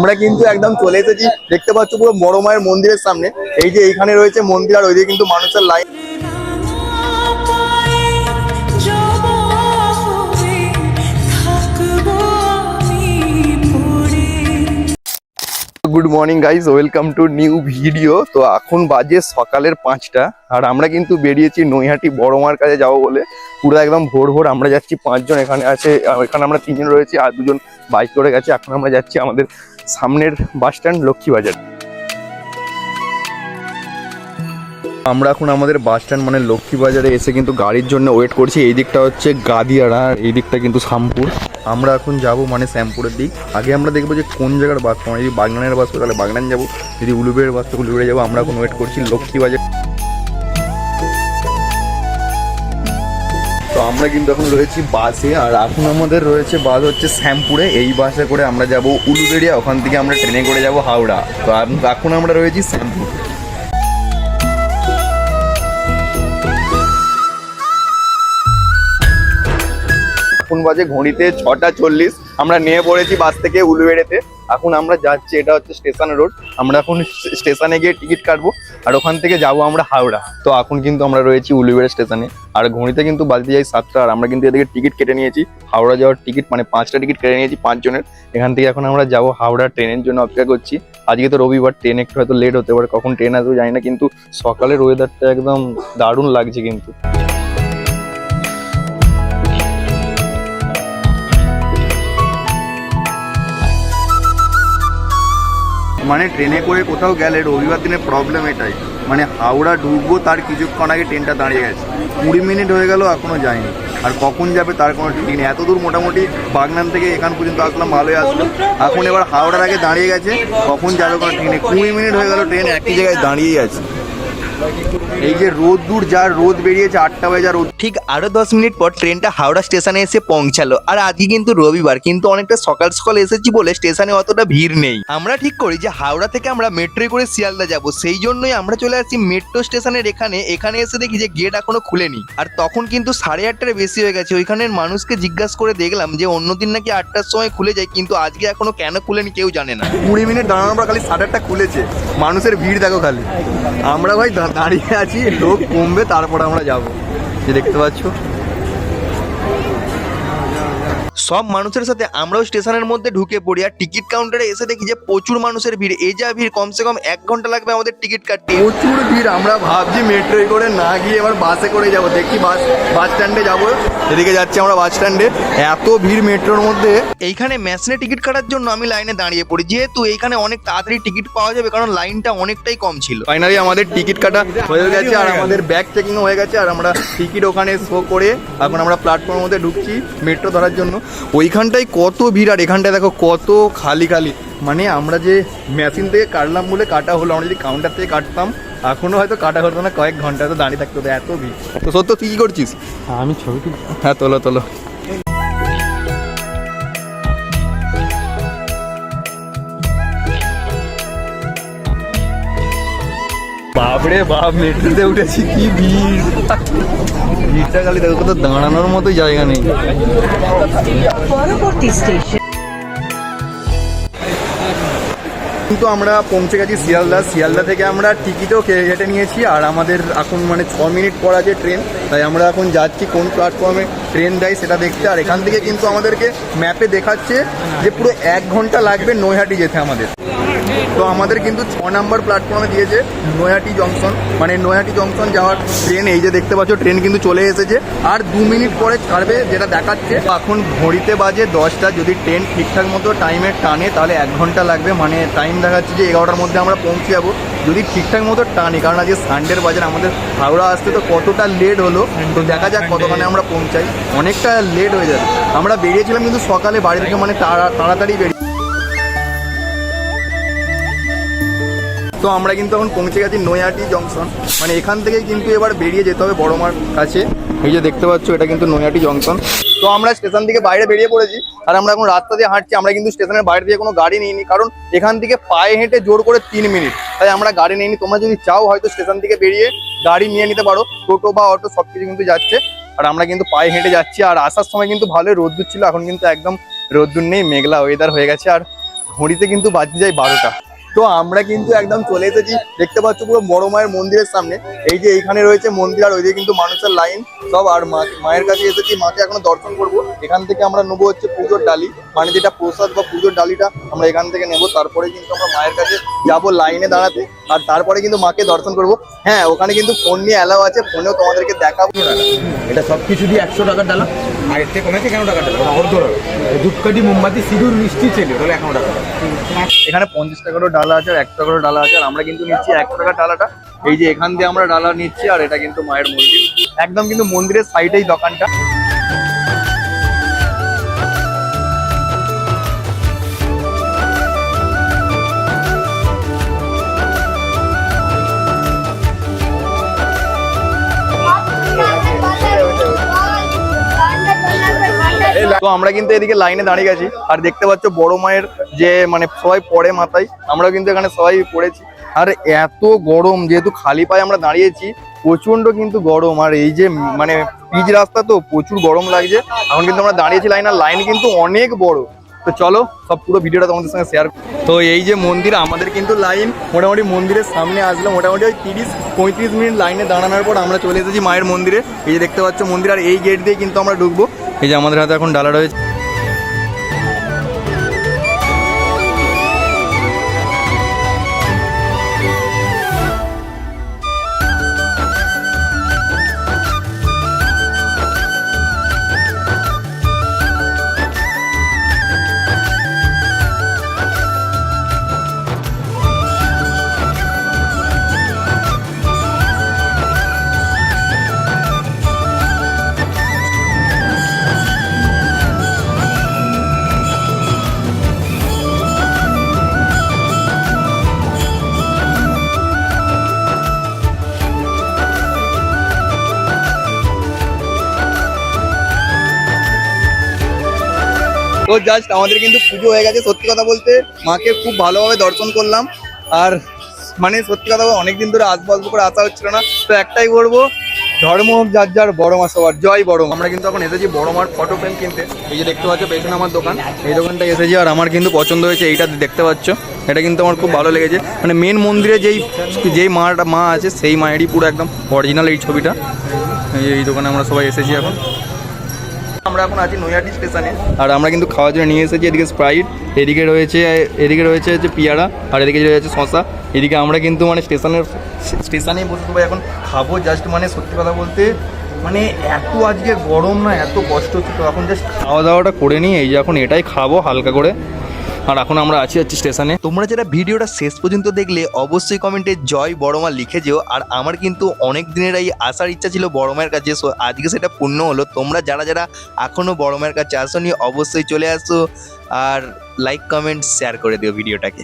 আমরা কিন্তু একদম চলে এসেছি, দেখতে পাচ্ছ পুরো বড় মায়ের মন্দিরের সামনে। এই যে এইখানে রয়েছে মন্দির আর ওইদিকে কিন্তু মানুষের line. Good morning guys, welcome to new video. তো এখন বাজে সকালের 5টা আর আমরা কিন্তু বেরিয়েছি নৈহাটি বড় মার কাছে যাবো বলে। পুরো একদম ভোর ভোর আমরা যাচ্ছি, 5 জন এখানে আছে, এখানে আমরা 3 জন রয়েছি আর 2 জন বাইক করে গেছে। এখন আমরা যাচ্ছি আমাদের সামনের বাস স্ট্যান্ড লক্ষ্মীবাজার। আমরা এখন আমাদের বাস স্ট্যান্ড মানে লক্ষ্মীবাজারে এসে কিন্তু গাড়ির জন্য ওয়েট করছি। এই দিকটা হচ্ছে গাদিয়াড়া, এই দিকটা কিন্তু শ্যামপুর। আমরা এখন যাব মানে শ্যামপুরের দিক। আগে আমরা দেখবো যে কোন জায়গার বাস পাবো। যদি বাগনানের বাস পাবো তাহলে বাগনান যাবো, যদি উলুবেড়ের বাস পাবো উলুবেড়ে যাবো। আমরা এখন ওয়েট করছি লক্ষ্মীবাজার। তো আমরা কিন্তু এখন রয়েছি বাসে, আর এখন আমাদের রয়েছে বাস হচ্ছে শ্যামপুরে। এই বাসে করে আমরা যাব উলুবেড়িয়া, ওখান থেকে আমরা ট্রেনে করে যাব হাওড়া। তো এখন আমরা রয়েছি শ্যামপুর। এখন বাজে ঘড়িতে 6:40। আমরা নিয়ে পড়েছি বাস থেকে উলুবেড়েতে। এখন আমরা যাচ্ছি, এটা হচ্ছে স্টেশন রোড। আমরা এখন স্টেশনে গিয়ে টিকিট কাটবো আর ওখান থেকে যাব আমরা হাওড়া। তো এখন কিন্তু আমরা রয়েছি উলুবেড়ে স্টেশনে, আর ঘড়িতে কিন্তু বাজতে যাই 7টা। আর আমরা কিন্তু এদিকে টিকিট কেটে নিয়েছি, হাওড়া যাওয়ার টিকিট মানে 5টা টিকিট কেটে নিয়েছি 5 জনের। এখান থেকে এখন আমরা যাবো হাওড়া, ট্রেনের জন্য অপেক্ষা করছি। আজকে তো রবিবার, ট্রেন একটু হয়তো লেট হতে পারে, কখন ট্রেন আসবে জানি না, কিন্তু সকালের ওয়েদারটা একদম দারুণ লাগছে কিন্তু। মানে ট্রেনে করে কোথাও গেলে রবিবার দিনের প্রবলেম এটাই, মানে হাওড়া ঢুকবো তার কিছুক্ষণ আগে ট্রেনটা দাঁড়িয়ে গেছে। 20 মিনিট হয়ে গেল এখনো যায়নি, আর কখন যাবে তার কোনো ঠিক নেই। এত দূর মোটামুটি বাগনান থেকে এখান পর্যন্ত আসলাম, ভালোই আসলো। এখন এবার হাওড়ার আগে দাঁড়িয়ে গেছে, কখন যাবে কোনো ঠিক নেই। 20 মিনিট হয়ে গেল ট্রেন একই জায়গায় দাঁড়িয়েই আছে। এই যে রোদ দূর যা রোদ বেরিয়েছে, 8টা বাজে রোদ। ঠিক আরো 10 মিনিট পর ট্রেনটা হাওড়া স্টেশনে এসে পৌঁছালো। আর আজকে কিন্তু রবিবার, কিন্তু অনেকটা সকাল সকাল এসেছি বলে স্টেশনে অতটা ভিড় নেই। আমরা ঠিক করি যে হাওড়া থেকে আমরা মেট্রোয় করে শিয়ালদা যাব, সেই জন্যই আমরা চলে আসছি মেট্রো স্টেশনের এখানে এসে দেখি যে গেট এখনো খুলেনি। আর তখন কিন্তু 8:30টার বেশি হয়ে গেছে। ওইখানের মানুষকে জিজ্ঞাসা করে দেখলাম যে অন্যদিন নাকি 8টার সময় খুলে যায়, কিন্তু আজকে এখনো কেন খুলেনি কেউ জানে না। 20 মিনিট দাঁড়ানোর পর খালি 8:30 খুলেছে। মানুষের ভিড় দেখো খালি। আমরা ভাই দাঁড়িয়ে আছি, লোক কমবে তারপর আমরা যাব। যে দেখতে পাচ্ছ সব মানুষের সাথে আমরাও স্টেশনের মধ্যে ঢুকে পড়ি। আর টিকিট কাউন্টারে এসে দেখি যে প্রচুর মানুষের ভিড়। এই যা ভিড়, কমসে কম 1 ঘন্টা লাগবে আমাদের টিকিট কাটতে। প্রচুর ভিড়। আমরা ভাবছি মেট্রোয় করে না গিয়ে এবার বাসে করে যাব। দেখি বাস স্ট্যান্ডে যাবো, এদিকে যাচ্ছি আমরা বাস স্ট্যান্ডে। এত ভিড় মেট্রোর মধ্যে। এইখানে মেশিনে টিকিট কাটার জন্য আমি লাইনে দাঁড়িয়ে পড়ি, যেহেতু এইখানে অনেক তাড়াতাড়ি টিকিট পাওয়া যাবে, কারণ লাইনটা অনেকটাই কম ছিল। ফাইনালি আমাদের টিকিট কাটা হয়ে গেছে, আর আমাদের ব্যাগ চেকিং হয়ে গেছে, আর আমরা টিকিট ওখানে শো করে এখন আমরা প্ল্যাটফর্মের মধ্যে ঢুকছি মেট্রো ধরার জন্য। ওইখানটায় কত ভিড়, আর এখানটায় দেখো কত খালি খালি। মানে আমরা যে মেশিন থেকে কাটলাম বলে কাটা হলো, আমরা যদি কাউন্টার থেকে কাটতাম এখনো হয়তো কাটা হতো না, কয়েক ঘন্টা তো দাঁড়িয়ে থাকতে হতো, এত ভিড়। তো সত্য তুই কি করছিস? আমি ছবি তুলি। হ্যাঁ তোলো তোলো। বাপরে বাপ, মেট্রোতে উঠেছি, কি ভিড়। ভিড়টা খালি দেখো, তো দাঁড়ানোর মতো জায়গা নেই। পরবর্তী স্টেশন কিন্তু আমরা পৌঁছে গেছি শিয়ালদা থেকে আমরা টিকিটও কেটে নিয়েছি। আর আমাদের এখন মানে 6 মিনিট পর আছে ট্রেন, তাই আমরা এখন যাচ্ছি কোন প্ল্যাটফর্মে ট্রেন দেয় সেটা দেখতে। আর এখান থেকে কিন্তু আমাদেরকে ম্যাপে দেখাচ্ছে যে পুরো 1 ঘন্টা লাগবে নৈহাটি যেতে আমাদের। তো আমাদের কিন্তু 6 নম্বর প্ল্যাটফর্মে দিয়েছে নৈহাটি জংশন, মানে নৈহাটি জংশন যাওয়ার ট্রেন। এই যে দেখতে পাচ্ছ ট্রেন কিন্তু চলে এসেছে, আর 2 মিনিট পরে ছাড়বে যেটা দেখাচ্ছে। এখন ঘড়িতে বাজে 10টা। যদি ট্রেন ঠিকঠাক মতো টাইমে টানে তাহলে 1 ঘন্টা লাগবে, মানে টাইম দেখাচ্ছে যে 11টার মধ্যে আমরা পৌঁছে যাবো, যদি ঠিকঠাক মতো টানে। কারণ আজকে সানডের বাজার, আমাদের হাওড়া আসতে তো কতটা লেট হলো, তো দেখা যাক কতক্ষণে আমরা পৌঁছাই। অনেকটা লেট হয়ে যাবে। আমরা বেরিয়েছিলাম কিন্তু সকালে বাড়ি থেকে, মানে তাড়াতাড়ি বেরিয়ে। তো আমরা কিন্তু এখন পৌঁছে গেছি নৈহাটি জংশন, মানে এখান থেকেই কিন্তু এবার বেরিয়ে যেতে হবে বড়মার কাছে। এই যে দেখতে পাচ্ছ এটা কিন্তু নৈহাটি জংশন। তো আমরা স্টেশন থেকে বাইরে বেরিয়ে পড়েছি, আর আমরা এখন রাস্তা দিয়ে হাঁটছি। আমরা কিন্তু স্টেশনের বাইরে দিয়ে কোনো গাড়ি নিইনি, কারণ এখান থেকে পায়ে হেঁটে জোর করে 3 মিনিট, তাই আমরা গাড়ি নিইনি। তোমরা যদি চাও হয়তো স্টেশন থেকে বেরিয়ে গাড়ি নিয়ে নিতে পারো, টোটো বা অটো সবকিছু কিন্তু যাচ্ছে। আর আমরা কিন্তু পায়ে হেঁটে যাচ্ছি। আর আসার সময় কিন্তু ভালোই রোদ্দুর ছিল, এখন কিন্তু একদম রোদ্দুর নেই, মেঘলা ওয়েদার হয়ে গেছে। আর ঘড়িতে কিন্তু বাজে যায় 12টা। তো আমরা কিন্তু একদম চলে এসেছি, দেখতে পাচ্ছ পুরো বড় মায়ের মন্দিরের সামনে। এই যে এইখানে রয়েছে মন্দির আর ওইদিকে কিন্তু মানুষের লাইন সব। আর মায়ের কাছে এসেছি, মাকে এখনো দর্শন করব। এখান থেকে আমরা নেবো হচ্ছে পুজোর ডালি, মানে যেটা প্রসাদ বা পুজোর ডালিটা আমরা এখান থেকে নেবো। তারপরে কিন্তু আমরা মায়ের কাছে যাবো লাইনে দাঁড়াতে, আর তারপরে কিন্তু মাকে দর্শন করব। হ্যাঁ, ওখানে কিন্তু ফোন নিয়ে অ্যালাউ আছে, ফোনেও তোমাদেরকে দেখাবো। এটা সব কিছু দিয়ে 100 টাকার ডালা। আর এর থেকে কমেছে কেন টাকার ডালা? ওটা অর্ধ টাকা। ধূপকাঠি, মোমবাতি, সিঁদুর, মিষ্টি চেলে তাহলে 100 টাকা। এখানে 50 টাকারও ডালা আছে আর 1 টাকারও ডালা আছে। আর আমরা কিন্তু নিচ্ছি 1 টাকার ডালাটা। এই যে এখান দিয়ে আমরা ডালা নিচ্ছি, আর এটা কিন্তু মায়ের মন্দির, একদম কিন্তু মন্দিরের সাইডেই দোকানটা। তো আমরা কিন্তু এদিকে লাইনে দাঁড়িয়ে গেছি, আর দেখতে পাচ্ছ বড় মায়ের যে মানে সবাই পড়ে মাথায়, আমরা কিন্তু এখানে সবাই পড়েছি। আর এত গরম, যেহেতু খালি পায়ে আমরা দাঁড়িয়েছি, প্রচন্ড কিন্তু গরম। আর এই যে মানে পিচ রাস্তা, তো প্রচুর গরম লাগছে। এখন কিন্তু আমরা দাঁড়িয়েছি লাইন, আর লাইন কিন্তু অনেক বড়। তো চলো সব পুরো ভিডিওটা তোমাদের সঙ্গে শেয়ার। তো এই যে মন্দির, আমাদের কিন্তু লাইন মোটামুটি মন্দিরের সামনে আসলো মোটামুটি ওই 30-35 মিনিট লাইনে দাঁড়ানোর পর আমরা চলে এসেছি মায়ের মন্দিরে। এই যে দেখতে পাচ্ছ মন্দির, আর এই গেট দিয়ে কিন্তু আমরা ঢুকবো। এই যে আমাদের হাতে এখন ডালা রয়েছে। তো জাস্ট আমাদের কিন্তু পুজো হয়ে গেছে। সত্যি কথা বলতে মাকে খুব ভালোভাবে দর্শন করলাম। আর মানে সত্যি কথা বলতে অনেকদিন ধরে আসবো করে আসা হচ্ছিল না। তো একটাই করবো, ধর্ম হোক যার যার, বড় মা সবার জয় বড় মা। আমরা কিন্তু এখন এসেছি বড় মার ফটো ফ্রেম কিনতে। এই যে দেখতে পাচ্ছ পেছনে আমার দোকান, এই দোকানটা এসেছি। আর আমার কিন্তু পছন্দ হয়েছে এইটা, দেখতে পাচ্ছ এটা কিন্তু আমার খুব ভালো লেগেছে। মানে মেন মন্দিরে যেই মা আছে সেই মায়েরই পুরো একদম অরিজিনাল এই ছবিটা। এই দোকানে আমরা সবাই এসেছি এখন। আমরা এখন আছি নৈহাটি স্টেশনে, আর আমরা কিন্তু খাওয়ার জন্য নিয়ে এসেছি এদিকে স্প্রাইট, এদিকে রয়েছে হচ্ছে পেয়ারা, আর এদিকে রয়েছে শশা। এদিকে আমরা কিন্তু মানে স্টেশনে বসে সবাই এখন খাবো। জাস্ট মানে সত্যি কথা বলতে মানে এত আজকে গরম না, এত কষ্ট হচ্ছে। তো এখন জাস্ট খাওয়া দাওয়াটা করে নিই। এই যে এখন এটাই খাবো হালকা করে। আর এখন আমরা আছি স্টেশনে। তোমরা যারা ভিডিওটা শেষ পর্যন্ত দেখলে অবশ্যই কমেন্টে জয় বড় মা লিখে যেও। আর আমার কিন্তু অনেক দিনের এই আসার ইচ্ছা ছিল বড় মায়ের কাছে, সো আজকে সেটা পূর্ণ হলো। তোমরা যারা যারা এখনো বড় মায়ের কাছে আসোনি অবশ্যই চলে আসো, আর লাইক কমেন্ট শেয়ার করে দিও ভিডিওটাকে।